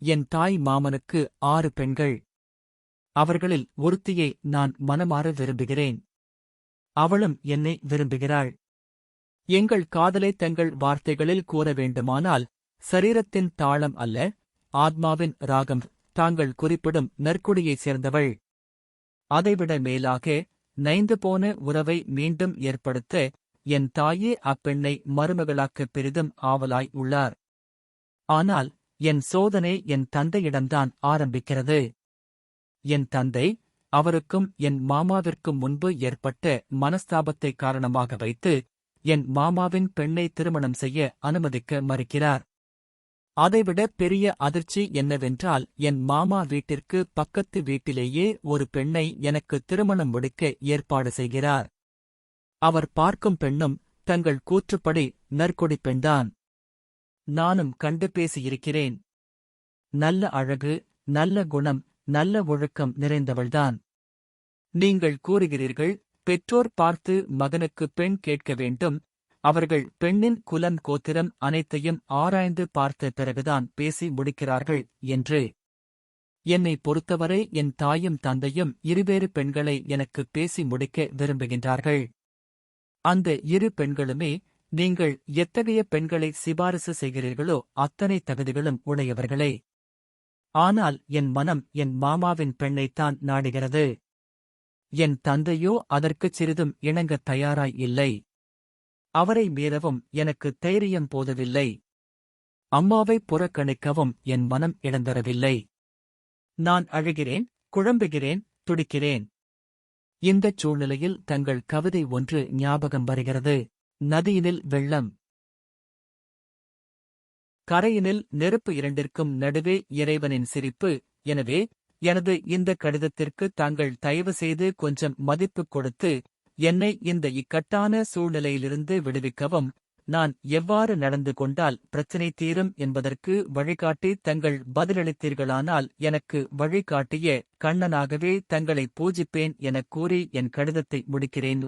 என் தாய் மாமனுக்கு 6 பெண்கள். அவர்களில் ஒருத்தியை நான் மனமாற விரும்புகிறேன். அவளும் என்னை விரும்புகிறாள். எங்கள் காதலை தங்கள் வார்த்தைகளில் கூற வேண்டுமானால், சரீரத்தின் தாளம் அல்ல, ஆத்மாவின் ராகம். தாங்கள் குறிப்பிடும் நற்குடியைச் சேர்ந்தவள். அதைவிட மேலாக, நைந்து போன உறவை மீண்டும் ஏற்படுத்த என் தாயே அப்பெண்ணை மருமகளாக்கப் பெரிதும் ஆவலாய் உள்ளார். ஆனால் என் சோதனை என் தந்தையிடம்தான் ஆரம்பிக்கிறது. என் தந்தை, அவருக்கும் என் மாமாவிற்கும் முன்பு ஏற்பட்ட மனஸ்தாபத்தை காரணமாக வைத்து என் மாமாவின் பெண்ணை திருமணம் செய்ய அனுமதிக்க மறுக்கிறார். அதைவிட பெரிய அதிர்ச்சி என்னவென்றால், என் மாமா வீட்டிற்கு பக்கத்து வீட்டிலேயே ஒரு பெண்ணை எனக்கு திருமணம் முடிக்க ஏற்பாடு செய்கிறார். அவர் பார்க்கும் பெண்ணும் தங்கள் கூற்றுப்படி நற்கொடி பெண்தான். நானும் கண்டு பேசியிருக்கிறேன். நல்ல அழகு, நல்ல குணம், நல்ல ஒழுக்கம் நிறைந்தவள்தான். நீங்கள் கூறுகிறீர்கள், பெற்றோர் பார்த்து மகனுக்கு பெண் கேட்க வேண்டும், அவர்கள் பெண்ணின் குலம் கோத்திரம் அனைத்தையும் ஆராய்ந்து பார்த்த பிறகுதான் பேசி முடிக்கிறார்கள் என்று. என்னை பொறுத்தவரை என் தாயும் தந்தையும் இருவேறு பெண்களை எனக்கு பேசி முடிக்க விரும்புகின்றார்கள். அந்த 2 பெண்களுமே நீங்கள் எத்தகைய பெண்களை சிபாரிசு செய்கிறீர்களோ அத்தனை தகுதிகளும் உடையவர்களே. ஆனால் என் மனம் என் மாமாவின் பெண்ணைத்தான் நாடுகிறது. என் தந்தையோ அதற்குச் சிறிதும் இணங்கத் தயாராய் இல்லை. அவரை மீறவும் எனக்கு தைரியம் போதவில்லை. அம்மாவை புறக்கணிக்கவும் என் மனம் இழந்தரவில்லை. நான் அழுகிறேன், குழம்புகிறேன், துடிக்கிறேன். இந்தச் சூழ்நிலையில் தங்கள் கவிதை ஒன்று ஞாபகம் வருகிறது. நதியினில் வெள்ளம், கரையினில் நெருப்பு, இரண்டிற்கும் நடுவே இறைவனின் சிரிப்பு. எனவே எனது இந்த கடிதத்திற்கு தாங்கள் தயவு செய்து கொஞ்சம் மதிப்பு கொடுத்து என்னை இந்த இக்கட்டான சூழ்நிலையிலிருந்து விடுவிக்கவும், நான் எவ்வாறு நடந்து கொண்டால் பிரச்சினை தீரும் என்பதற்கு வழிகாட்டி தங்கள் பதிலளித்தீர்களானால் எனக்கு வழிகாட்டிய கண்ணனாகவே தங்களை பூஜிப்பேன் எனக் கூறி என் கடிதத்தை முடிக்கிறேன்.